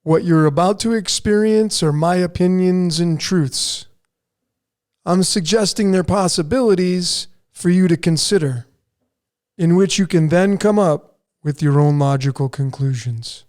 What you're about to experience are my opinions and truths. I'm suggesting they're possibilities for you to consider, in which you can then come up with your own logical conclusions.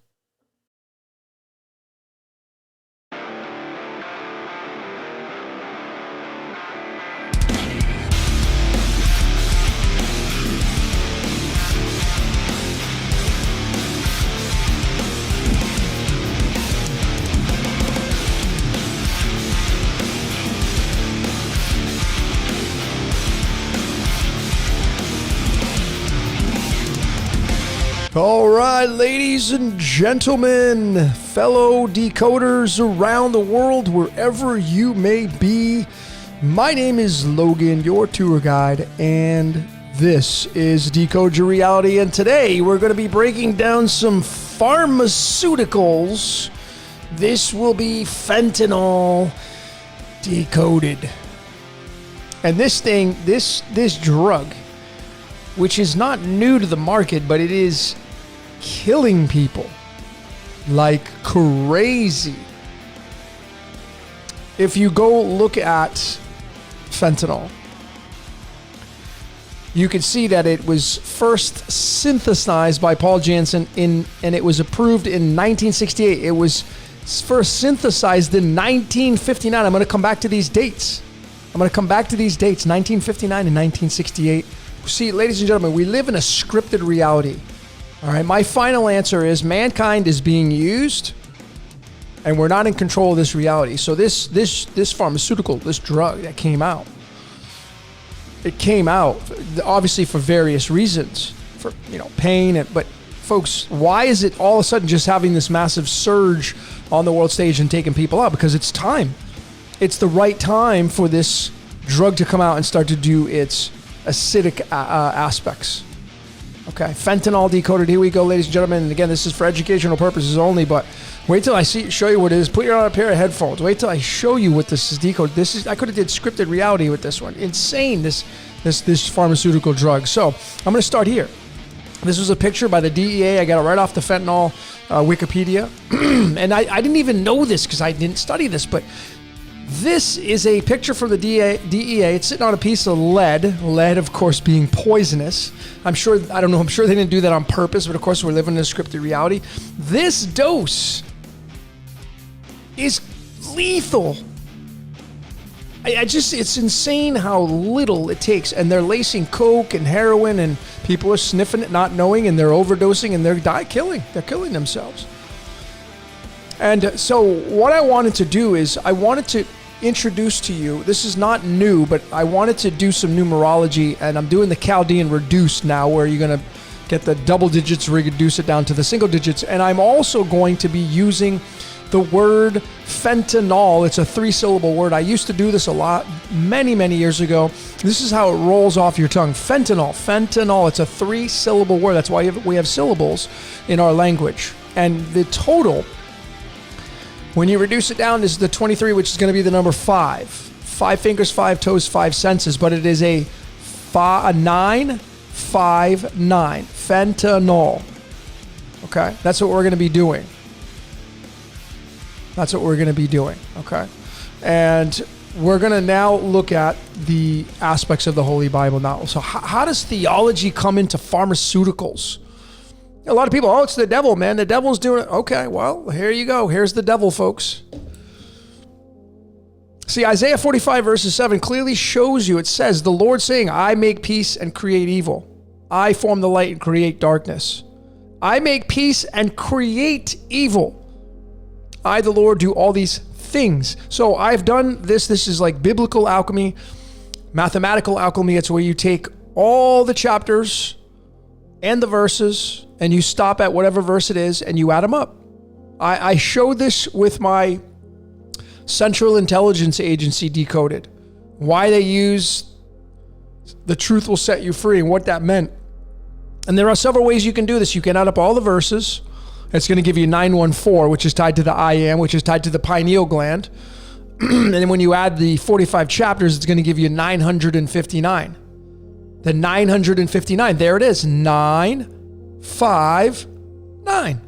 All right, ladies and gentlemen, fellow decoders around the world, wherever you may be, my name is Logan, your tour guide, and this is Decode Your Reality. And today we're going to be breaking down some pharmaceuticals. This will be fentanyl decoded. And this thing, this drug, which is not new to the market, but it is killing people like crazy. If you go look at fentanyl, you can see that it was first synthesized by Paul Janssen and it was approved in 1968. It was first synthesized in 1959. I'm going to come back to these dates. 1959 and 1968. See, ladies and gentlemen, we live in a scripted reality. All right, my final answer is mankind is being used and we're not in control of this reality. So this pharmaceutical, this drug that came out, it came out obviously for various reasons, for pain, but folks, why is it all of a sudden just having this massive surge on the world stage and taking people out? Because it's time. It's the right time for this drug to come out and start to do its acidic aspects. Okay, fentanyl decoded. Here we go, ladies and gentlemen. And again, this is for educational purposes only, but wait till I show you what it is. Put on a pair of headphones. Wait till I show you what this is decoded. I could have did scripted reality with this one. Insane, this pharmaceutical drug. So I'm going to start here. This was a picture by the DEA. I got it right off the fentanyl Wikipedia. And I didn't even know this because I didn't study this, but this is a picture from the DEA. It's sitting on a piece of lead. Lead, of course, being poisonous. I'm sure they didn't do that on purpose, but of course we're living in a scripted reality. This dose is lethal. It's insane how little it takes. And they're lacing coke and heroin and people are sniffing it, not knowing, and they're overdosing and they're killing themselves. And so what I wanted to do is I wanted to introduce to you, this is not new, but I wanted to do some numerology, and I'm doing the Chaldean reduced now, where you're going to get the double digits, reduce it down to the single digits. And I'm also going to be using the word fentanyl. It's a 3-syllable word. I used to do this a lot many, many years ago. This is how it rolls off your tongue. Fentanyl. It's a 3-syllable word. That's why we have syllables in our language. And the total, when you reduce it down, is the 23, which is going to be the number 5. 5 fingers, 5 toes, 5 senses, but it is a 959 fentanyl. Okay, that's what we're going to be doing. Okay, and we're going to now look at the aspects of the Holy Bible now. So how does theology come into pharmaceuticals? A lot of people, it's the devil, man. The devil's doing it. Okay, well, here you go. Here's the devil, folks. See, Isaiah 45 verses 7 clearly shows you, it says, the Lord saying, I make peace and create evil. I form the light and create darkness. I make peace and create evil. I, the Lord, do all these things. So I've done this. This is like biblical alchemy, mathematical alchemy. It's where you take all the chapters and the verses, and you stop at whatever verse it is, and you add them up. I showed this with my Central Intelligence Agency Decoded. Why they use the truth will set you free and what that meant. And there are several ways you can do this. You can add up all the verses. It's going to give you 914, which is tied to the I am, which is tied to the pineal gland. And then when you add the 45 chapters, it's going to give you 959. The 959, there it is, 959.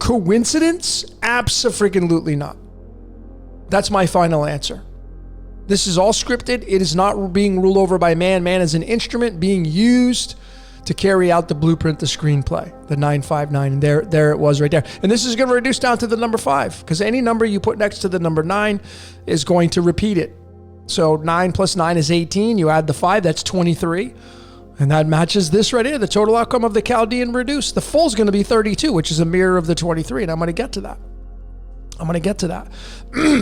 Coincidence? Abso-freaking-lutely not. That's my final answer. This is all scripted. It is not being ruled over by man. Man is an instrument being used to carry out the blueprint, the screenplay, the 959. And there it was right there. And this is going to reduce down to the number 5, because any number you put next to the number 9 is going to repeat it. So 9 plus 9 is 18. You add the 5, that's 23. And that matches this right here. The total outcome of the Chaldean reduce. The full is going to be 32, which is a mirror of the 23. And I'm going to get to that.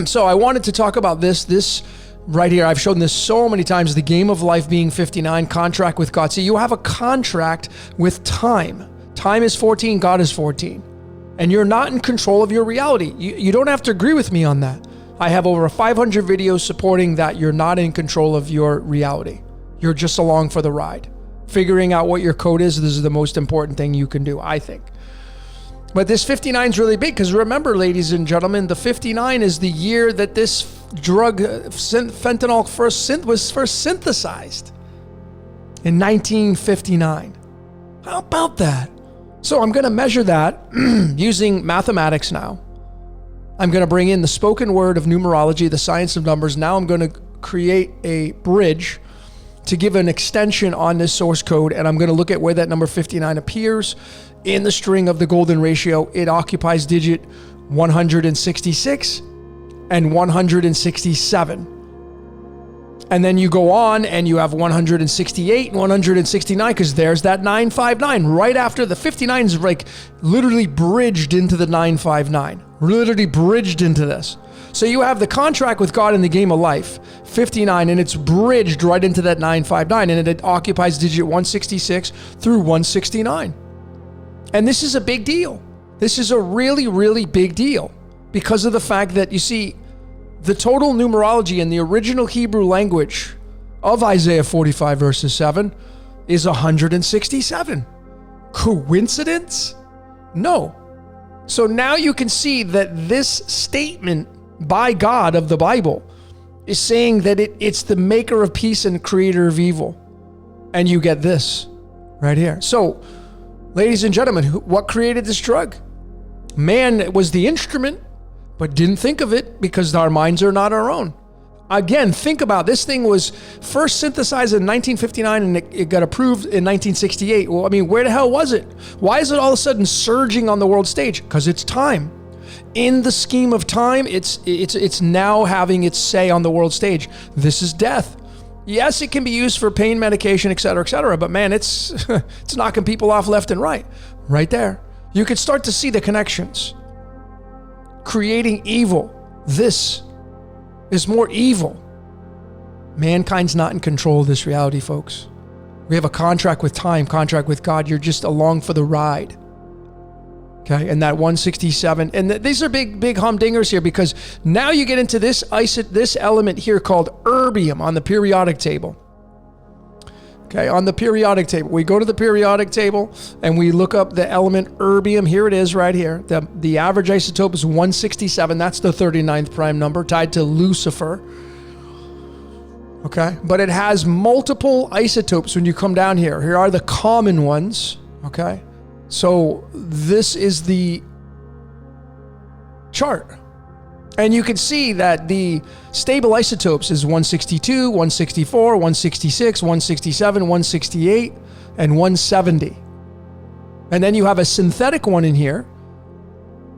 So I wanted to talk about this right here. I've shown this so many times. The game of life being 59, contract with God. See, you have a contract with time. Time is 14, God is 14. And you're not in control of your reality. You don't have to agree with me on that. I have over 500 videos supporting that you're not in control of your reality. You're just along for the ride. Figuring out what your code is, this is the most important thing you can do, I think. But this 59 is really big, because remember, ladies and gentlemen, the 59 is the year that this drug, fentanyl, was first synthesized in 1959. How about that? So I'm going to measure that using mathematics now. I'm going to bring in the spoken word of numerology, the science of numbers. Now I'm going to create a bridge to give an extension on this source code, and I'm going to look at where that number 59 appears in the string of the golden ratio. It occupies digit 166 and 167. And then you go on and you have 168 and 169, because there's that 959 right after the 59 is like literally bridged into the 959, literally bridged into this. So you have the contract with God in the game of life, 59, and it's bridged right into that 959, and it occupies digit 166 through 169. And this is a big deal. This is a really, really big deal, because of the fact that, you see, the total numerology in the original Hebrew language of Isaiah 45 verses 7 is 167. Coincidence? No. So now you can see that this statement by God of the Bible is saying that it's the maker of peace and creator of evil. And you get this right here. So, ladies and gentlemen, what created this drug? Man was the instrument, but didn't think of it because our minds are not our own. Again, think about this. Thing was first synthesized in 1959 and it got approved in 1968. Well, I mean, where the hell was it? Why is it all of a sudden surging on the world stage? Because it's time. In the scheme of time, it's now having its say on the world stage. This is death. Yes, it can be used for pain medication, et cetera, but man, it's knocking people off left and right. Right there. You could start to see the connections. Creating evil. This is more evil. Mankind's not in control of this reality, folks. We have a contract with time, contract with God. You're just along for the ride. Okay, and that 167, and these are big humdingers here, because now you get into this element here called erbium on the periodic table. Okay, on the periodic table, we go to the periodic table and we look up the element erbium. Here it is right here. The average isotope is 167. That's the 39th prime number tied to Lucifer. Okay, but it has multiple isotopes when you come down here. Here are the common ones. Okay. So this is the chart. And you can see that the stable isotopes is 162, 164, 166, 167, 168, and 170. And then you have a synthetic one in here.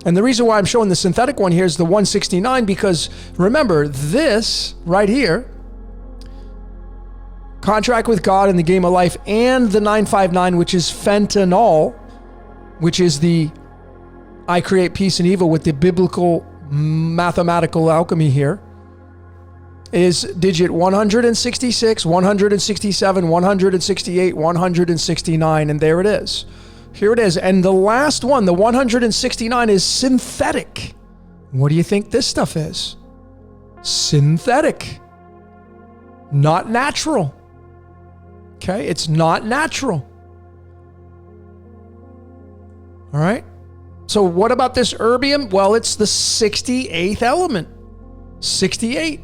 And the reason why I'm showing the synthetic one here is the 169, because remember, this right here, contract with God in the game of life, and the 959, which is fentanyl, which is the I create peace and evil with the biblical mathematical alchemy here, is digit 166, 167, 168, 169, and there it is. Here it is. And the last one, the 169, is synthetic. What do you think this stuff is? Synthetic. Not natural. Okay, it's not natural. All right. So what about this erbium? Well, it's the 68th element. 68.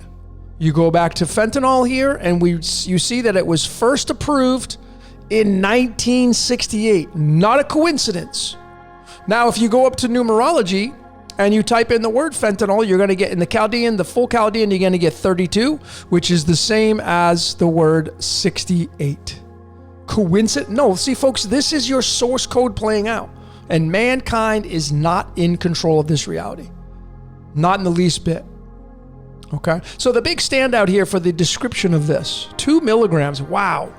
You go back to fentanyl here, and you see that it was first approved in 1968. Not a coincidence. Now, if you go up to numerology and you type in the word fentanyl, you're going to get in the Chaldean, the full Chaldean, you're going to get 32, which is the same as the word 68. Coincidence? No, see, folks, this is your source code playing out. And mankind is not in control of this reality. Not in the least bit. Okay? So the big standout here for the description of this, 2 milligrams, wow,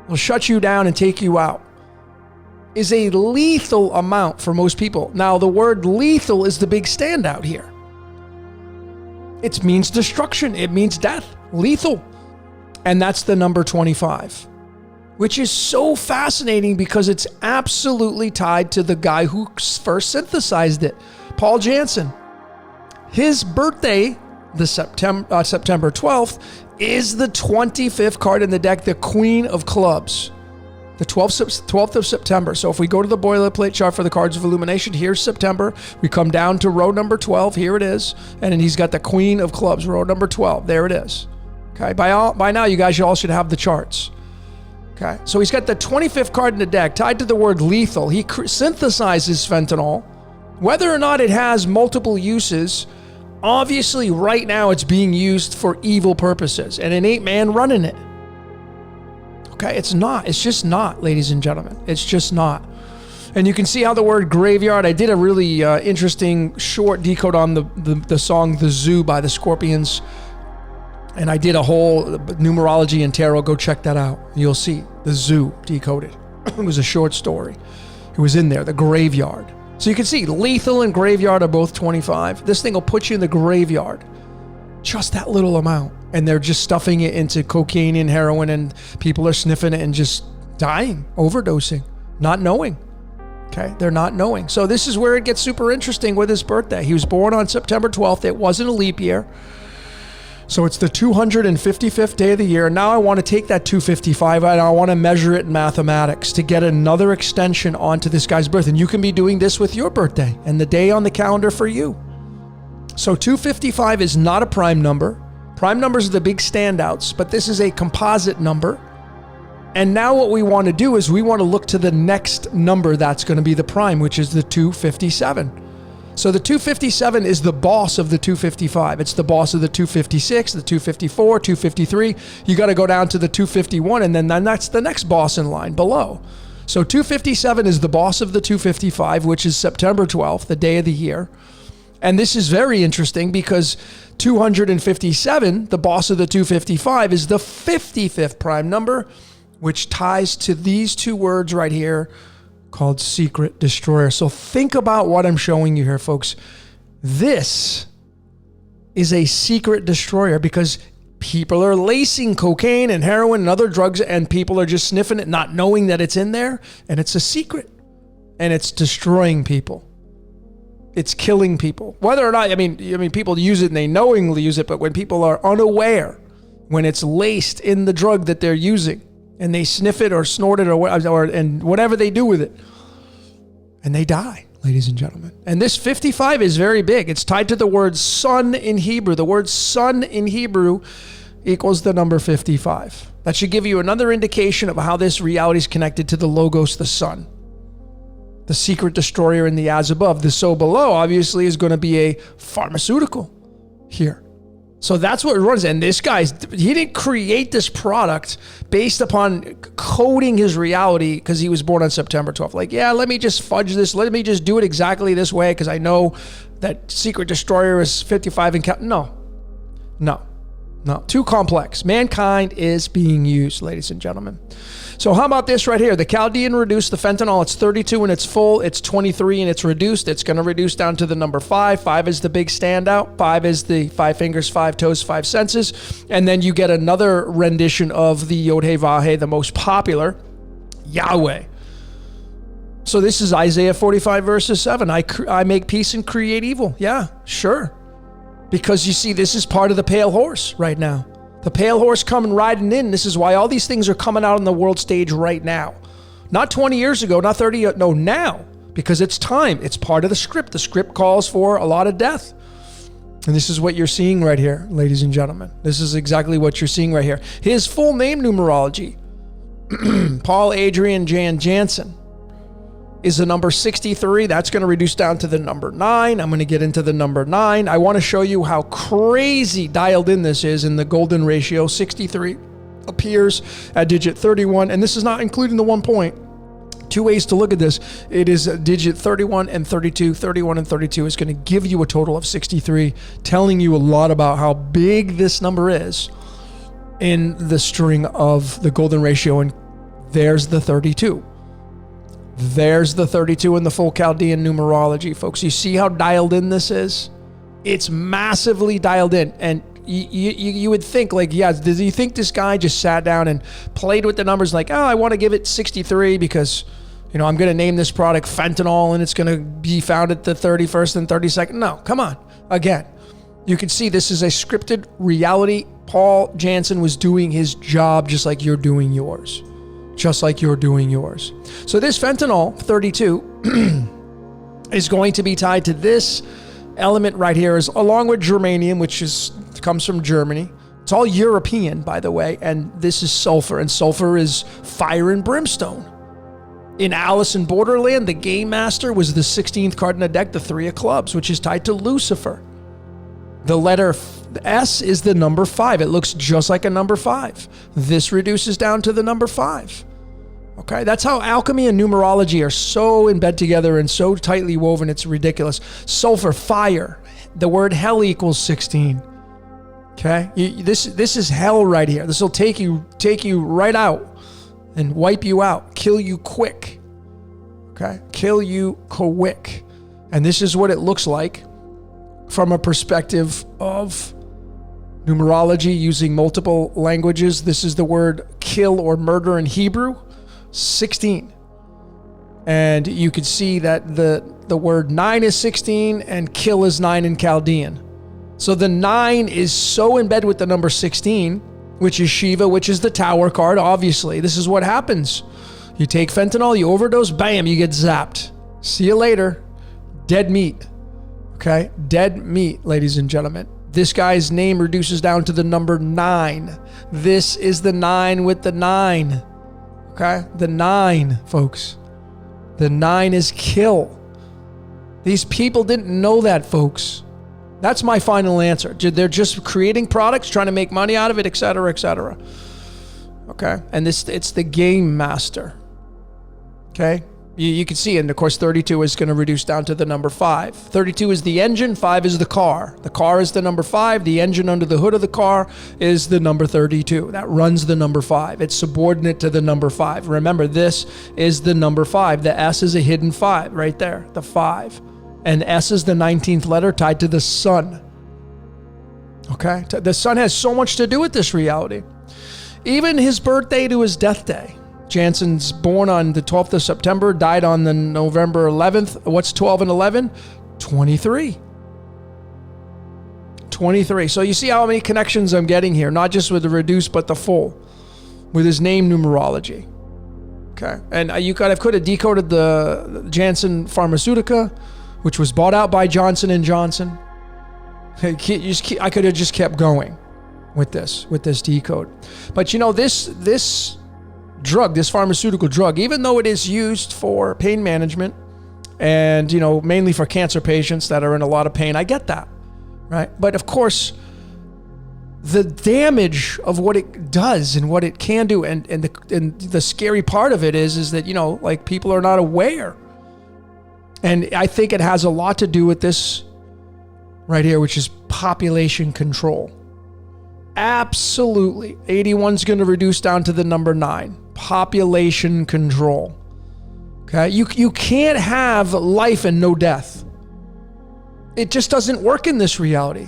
will shut you down and take you out, is a lethal amount for most people. Now, the word lethal is the big standout here. It means destruction. It means death. Lethal. And that's the number 25, which is so fascinating because it's absolutely tied to the guy who first synthesized it, Paul Jansen. His birthday, the September 12th, is the 25th card in the deck, the Queen of Clubs. The 12th of September. So if we go to the boilerplate chart for the cards of illumination, here's September. We come down to row number 12. Here it is. And then he's got the Queen of Clubs, row number 12. There it is. Okay. By now, you guys all should have the charts. Okay. So he's got the 25th card in the deck tied to the word lethal. He synthesizes fentanyl. Whether or not it has multiple uses, obviously right now it's being used for evil purposes. And it ain't man running it. Okay, it's not. It's just not, ladies and gentlemen. It's just not. And you can see how the word graveyard, I did a really interesting short decode on the song The Zoo by the Scorpions. And I did a whole numerology and tarot. Go check that out. You'll see The Zoo decoded. It was a short story. It was in there, the graveyard. So you can see lethal and graveyard are both 25. This thing will put you in the graveyard. Just that little amount. And they're just stuffing it into cocaine and heroin, and people are sniffing it and just dying, overdosing, not knowing. Okay, they're not knowing. So this is where it gets super interesting with his birthday. He was born on September 12th. It wasn't a leap year. So it's the 255th day of the year. Now I want to take that 255 and I want to measure it in mathematics to get another extension onto this guy's birth. And you can be doing this with your birthday and the day on the calendar for you. So 255 is not a prime number. Prime numbers are the big standouts, but this is a composite number. And now what we want to do is we want to look to the next number that's going to be the prime, which is the 257. So the 257 is the boss of the 255. It's the boss of the 256, the 254, 253. You got to go down to the 251, and then that's the next boss in line below. So 257 is the boss of the 255, which is September 12th, the day of the year. And this is very interesting because 257, the boss of the 255, is the 55th prime number, which ties to these two words right here called Secret Destroyer. So think about what I'm showing you here, folks. This is a secret destroyer because people are lacing cocaine and heroin and other drugs, and people are just sniffing it, not knowing that it's in there, and it's a secret, and it's destroying people. It's killing people. Whether or not, I mean, people use it and they knowingly use it, but when people are unaware, when it's laced in the drug that they're using, and they sniff it or snort it and whatever they do with it, and they die, ladies and gentlemen. And this 55 is very big. It's tied to the word sun in Hebrew. The word sun in Hebrew equals the number 55. That should give you another indication of how this reality is connected to the logos, the sun. The secret destroyer in the as above. The so below obviously is going to be a pharmaceutical here. So that's what it runs. And this he didn't create this product based upon coding his reality because he was born on September 12th. Like, yeah, let me just fudge this. Let me just do it exactly this way because I know that secret destroyer is 55 and count. No. Too complex. Mankind is being used, ladies and gentlemen. So how about this right here? The Chaldean reduced the fentanyl. It's 32 and it's full. It's 23 and it's reduced. It's going to reduce down to the number 5. 5 is the big standout. 5 is the 5 fingers, 5 toes, 5 senses. And then you get another rendition of the Yod-Heh-Vah-Heh, the most popular, Yahweh. So this is Isaiah 45 verses 7. I make peace and create evil. Yeah, sure. Because you see, this is part of the pale horse right now. The pale horse coming riding in. This is why all these things are coming out on the world stage right now. Not 20 years ago, not 30, no, now. Because it's time. It's part of the script. The script calls for a lot of death. And this is what you're seeing right here, ladies and gentlemen. This is exactly what you're seeing right here. His full name numerology, Paul Adrian Jan Jansen. is the number 63. That's going to reduce down to the number 9. I'm going to get into the number 9. I want to show you how crazy dialed in this is in the golden ratio. 63 appears at digit 31, and this is not including the 1 point. Two ways to look at this. It is digit 31 and 32. 31 and 32 is going to give you a total of 63, telling you a lot about how big this number is in the string of the golden ratio. And there's the 32. There's the 32 in the full Chaldean numerology, folks. You see how dialed in this is? It's massively dialed in. And you would think, like, yeah, does you think this guy just sat down and played with the numbers like, oh, I want to give it 63 because, you know, I'm going to name this product fentanyl and it's going to be found at the 31st and 32nd. No, come on. Again, you can see this is a scripted reality. Paul Jansen was doing his job just like you're doing yours. Just like you're doing yours. So this fentanyl 32 is going to be tied to this element right here, is along with germanium, which comes from Germany. It's all European, by the way, and this is sulfur, and sulfur is fire and brimstone. In Alice in Borderland, the Game Master was the 16th card in the deck, the 3 of clubs, which is tied to Lucifer. The letter S is the number 5. It looks just like a number 5. This reduces down to the number 5. Okay, that's how alchemy and numerology are so in bed together and so tightly woven, it's ridiculous. Sulfur, fire. The word hell equals 16. Okay, this is hell right here. This will take you right out and wipe you out, kill you quick. Okay, kill you quick. And this is what it looks like from a perspective of numerology using multiple languages. This is the word kill or murder in Hebrew, 16. And you can see that the word 9 is 16 and kill is 9 in Chaldean. So the 9 is so in bed with the number 16, which is Shiva, which is the Tower card, obviously. This is what happens. You take fentanyl, you overdose, bam, you get zapped. See you later. Dead meat. Okay? Dead meat, ladies and gentlemen. This guy's name reduces down to the number 9. This is the 9 with the 9. Okay? The 9, folks. The 9 is kill. These people didn't know that, folks. That's my final answer. They're just creating products, trying to make money out of it, et cetera, et cetera. Okay? And it's the Game Master. Okay? You can see, and of course 32 is going to reduce down to the number 5. 32 is the engine, 5 is the car. The car is the number 5. The engine under the hood of the car is the number 32. That runs the number 5. It's subordinate to the number 5. Remember, this is the number 5. The S is a hidden 5 right there, the 5. And S is the 19th letter tied to the sun. Okay? The sun has so much to do with this reality. Even his birthday to his death day. Jansen's born on the 12th of September, died on the November 11th. What's 12 and 11? 23. 23. So you see how many connections I'm getting here, not just with the reduced, but the full, with his name numerology. Okay. And I could have decoded the Janssen Pharmaceutica, which was bought out by Johnson & Johnson. I could have just kept going with this decode. But you know, this drug, this pharmaceutical drug, even though it is used for pain management and, you know, mainly for cancer patients that are in a lot of pain, I get that, right? But of course, the damage of what it does and what it can do, and the scary part of it is that, you know, like, people are not aware. And I think it has a lot to do with this right here, which is population control. Absolutely. 81's going to reduce down to the number 9. Population control. Okay? You can't have life and no death. It just doesn't work in this reality.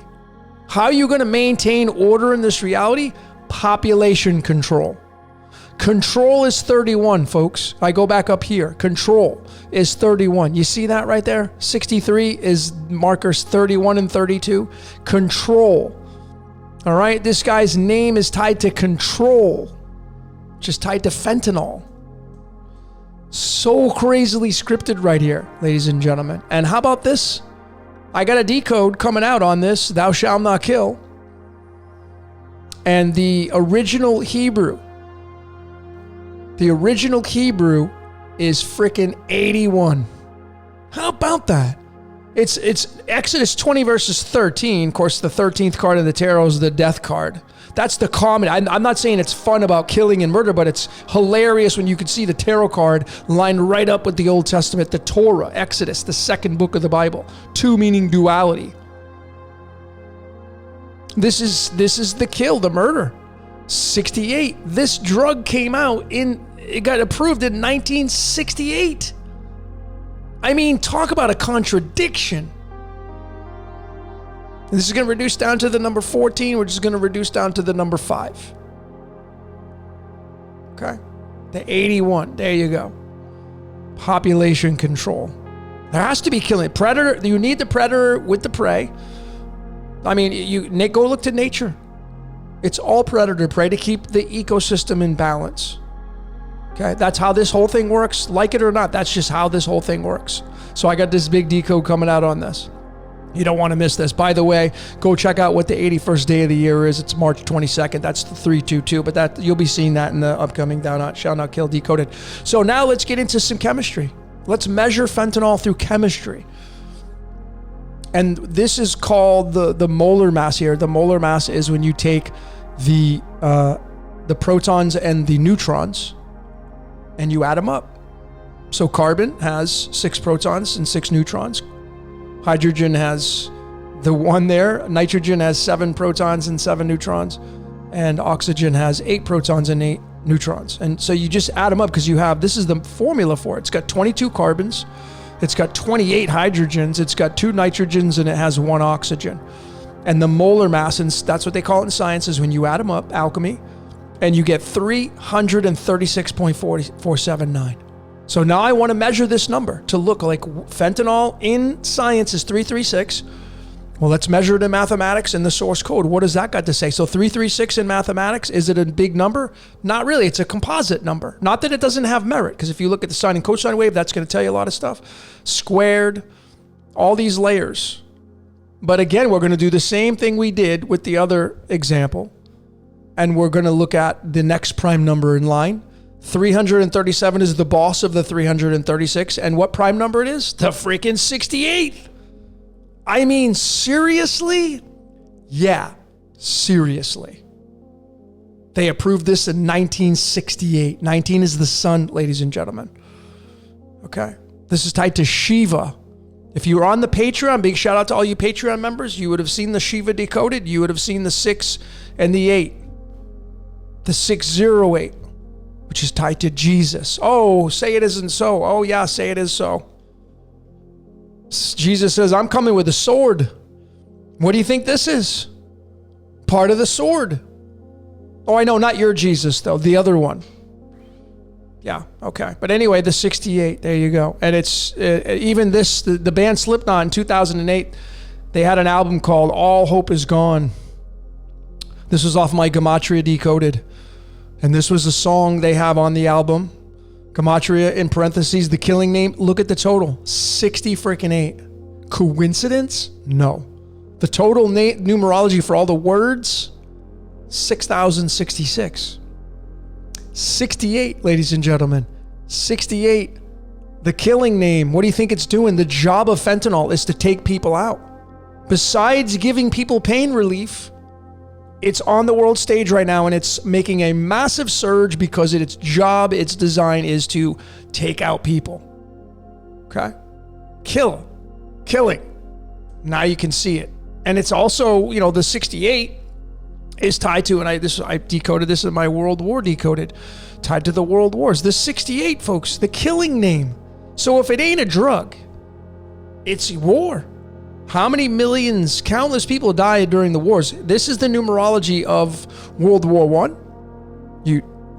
How are you going to maintain order in this reality? Population control. Control is 31, folks. I go back up here. Control is 31. You see that right there? 63 is markers 31 and 32. Control. All right? This guy's name is tied to control, which is tied to fentanyl. So crazily scripted right here, ladies and gentlemen. And how about this? I got a decode coming out on this, thou shalt not kill. And the original Hebrew is freaking 81. How about that? It's Exodus 20 verses 13. Of course, the 13th card of the tarot is the death card. That's the common. I'm not saying it's fun about killing and murder, but it's hilarious when you can see the tarot card lined right up with the Old Testament, the Torah, Exodus, the second book of the Bible. Two meaning duality. This is the kill, the murder. 68. This drug came out it got approved in 1968. I mean, talk about a contradiction. This is going to reduce down to the number 14, which is going to reduce down to the number 5. Okay? The 81. There you go. Population control. There has to be killing. Predator. You need the predator with the prey. I mean, go look to nature. It's all predator prey to keep the ecosystem in balance. Okay, that's how this whole thing works. Like it or not, that's just how this whole thing works. So I got this big decode coming out on this. You don't want to miss this. By the way, go check out what the 81st day of the year is. It's March 22nd. That's the 322. But that you'll be seeing that in the upcoming Thou Not Shall Not Kill Decoded. So now let's get into some chemistry. Let's measure fentanyl through chemistry. And this is called the molar mass here. The molar mass is when you take the protons and the neutrons and you add them up. So carbon has 6 protons and 6 neutrons. Hydrogen has the 1 there. Nitrogen has 7 protons and 7 neutrons. And oxygen has 8 protons and 8 neutrons. And so you just add them up because this is the formula for it. It's got 22 carbons. It's got 28 hydrogens. It's got 2 nitrogens and it has 1 oxygen. And the molar mass, and that's what they call it in science, is when you add them up, alchemy, and you get 336.479. So now I want to measure this number to look like fentanyl in science is 336. Well, let's measure it in mathematics in the source code. What does that got to say? So 336 in mathematics, is it a big number? Not really. It's a composite number. Not that it doesn't have merit, because if you look at the sine and cosine wave, that's going to tell you a lot of stuff. Squared, all these layers. But again, we're going to do the same thing we did with the other example. And we're going to look at the next prime number in line. 337 is the boss of the 336. And what prime number it is? The freaking 68th. I mean, seriously? Yeah, seriously. They approved this in 1968. 19 is the sun, ladies and gentlemen. Okay. This is tied to Shiva. If you were on the Patreon, big shout out to all you Patreon members, you would have seen the Shiva Decoded. You would have seen the 6 and the 8. The 608, which is tied to Jesus. Oh, say it isn't so. Oh, yeah, say it is so. Jesus says, I'm coming with a sword. What do you think this is? Part of the sword. Oh, I know, not your Jesus, though. The other one. Yeah, okay. But anyway, the 68, there you go. And it's even this, the band Slipknot in 2008, they had an album called All Hope Is Gone. This was off my Gematria Decoded. And this was a song they have on the album. Gematria in parentheses, the killing name. Look at the total, 60 freaking 8. Coincidence? No. The total numerology for all the words, 6,066. 68, ladies and gentlemen. 68. The killing name. What do you think it's doing? The job of fentanyl is to take people out. Besides giving people pain relief, it's on the world stage right now and it's making a massive surge because its job, its design is to take out people. Okay? Killing. Now you can see it. And it's also, the 68 is tied to, and I decoded this in my World War Decoded, tied to the World Wars. The 68, folks, the killing name. So if it ain't a drug, it's war. How many millions, countless people died during the wars? This is the numerology of World War I.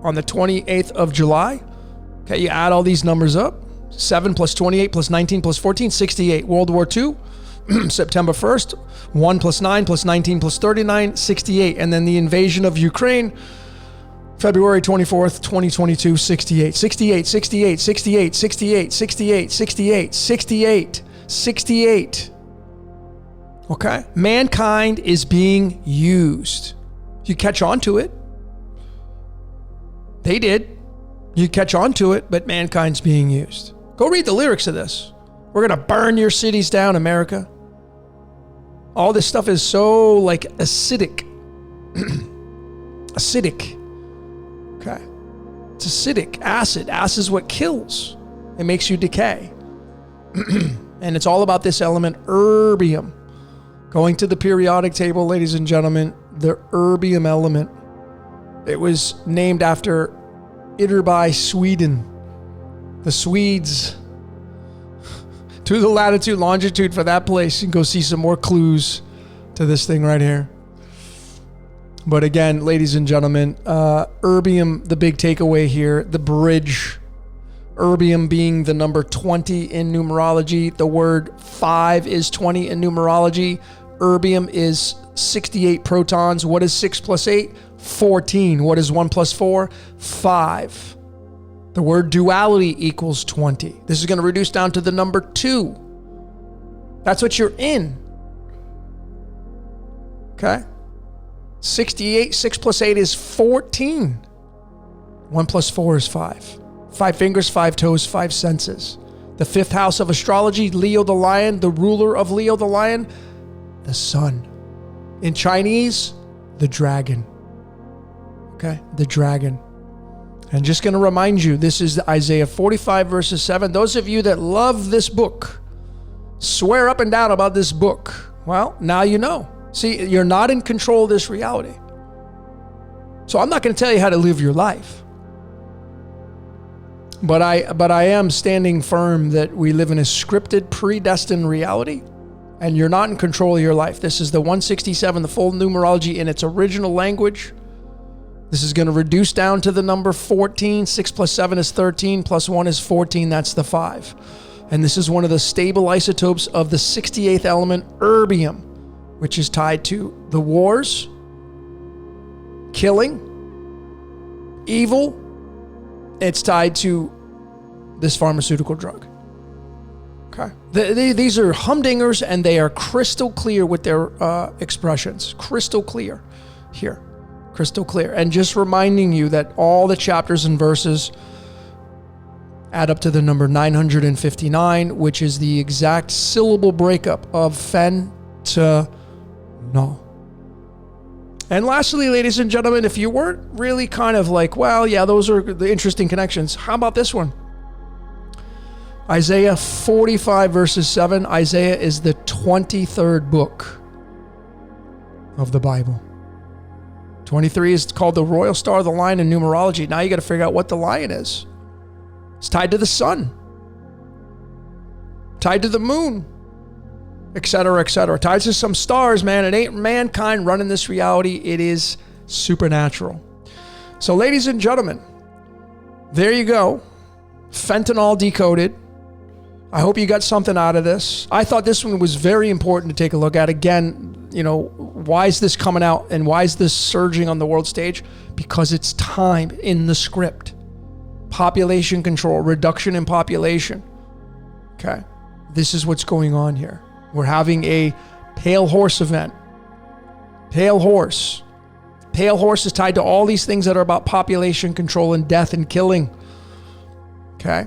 On the 28th of July, okay, you add all these numbers up. 7 plus 28 plus 19 plus 14, 68. World War II, September 1st, 1 plus 9 plus 19 plus 39, 68. And then the invasion of Ukraine, February 24th, 2022, 68. 68, 68, 68, 68, 68, 68, 68, 68. Okay? Mankind is being used. You catch on to it. They did. You catch on to it, but mankind's being used. Go read the lyrics of this. We're going to burn your cities down, America. All this stuff is so like acidic. Acidic. Okay. It's acidic. Acid. Acid is what kills. It makes you decay. And it's all about this element, erbium. Going to the periodic table, ladies and gentlemen, the erbium element. It was named after Ytterby, Sweden. The Swedes. To the latitude, longitude for that place. You can go see some more clues to this thing right here. But again, ladies and gentlemen, erbium, the big takeaway here, the bridge. Erbium being the number 20 in numerology. The word 5 is 20 in numerology. Erbium is 68 protons. What is 6 plus 8? 14. What is 1 plus 4? 5. The word duality equals 20. This is going to reduce down to the number 2. That's what you're in. Okay? 68, 6 plus 8 is 14. 1 plus 4 is 5. 5 fingers, 5 toes, 5 senses. The 5th house of astrology, Leo the lion, the ruler of Leo the lion, the sun. In Chinese, the dragon. Okay? The dragon. And just going to remind you, this is Isaiah 45 verses 7. Those of you that love this book, swear up and down about this book. Well, now you know. See, you're not in control of this reality. So I'm not going to tell you how to live your life. But I am standing firm that we live in a scripted, predestined reality, and you're not in control of your life. This is the 167, the full numerology in its original language. This is going to reduce down to the number 14. 6 plus 7 is 13, plus 1 is 14. That's the 5. And this is one of the stable isotopes of the 68th element, erbium, which is tied to the wars, killing, evil. It's tied to this pharmaceutical drug. Okay. These are humdingers, and they are crystal clear with their expressions. Crystal clear here. Crystal clear. And just reminding you that all the chapters and verses add up to the number 959, which is the exact syllable breakup of fentanyl. And lastly, ladies and gentlemen, if you weren't really kind of like, well, yeah, those are the interesting connections, how about this one? Isaiah 45 verses 7. Isaiah is the 23rd book of the Bible. 23 is called the Royal Star of the Lion in numerology. Now you got to figure out what the lion is. It's tied to the sun, tied to the moon, etc., etc. Tied to some stars, man. It ain't mankind running this reality. It is supernatural. So, ladies and gentlemen, there you go. Fentanyl decoded. I hope you got something out of this. I thought this one was very important to take a look at. Again, you know, why is this coming out and why is this surging on the world stage? Because it's time in the script. Population control, reduction in population. Okay. This is what's going on here. We're having a pale horse event. Pale horse. Pale horse is tied to all these things that are about population control and death and killing. Okay.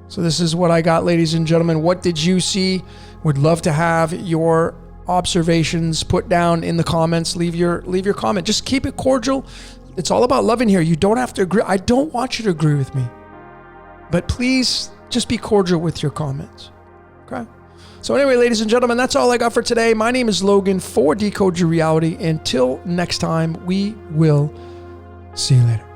So this is what I got, ladies and gentlemen. What did you see? Would love to have your observations put down in the comments. Leave your comment. Just keep it cordial. It's all about love in here. You don't have to agree. I don't want you to agree with me. But please just be cordial with your comments. Okay? So anyway, ladies and gentlemen, that's all I got for today. My name is Logan for Decode Your Reality. Until next time, we will see you later.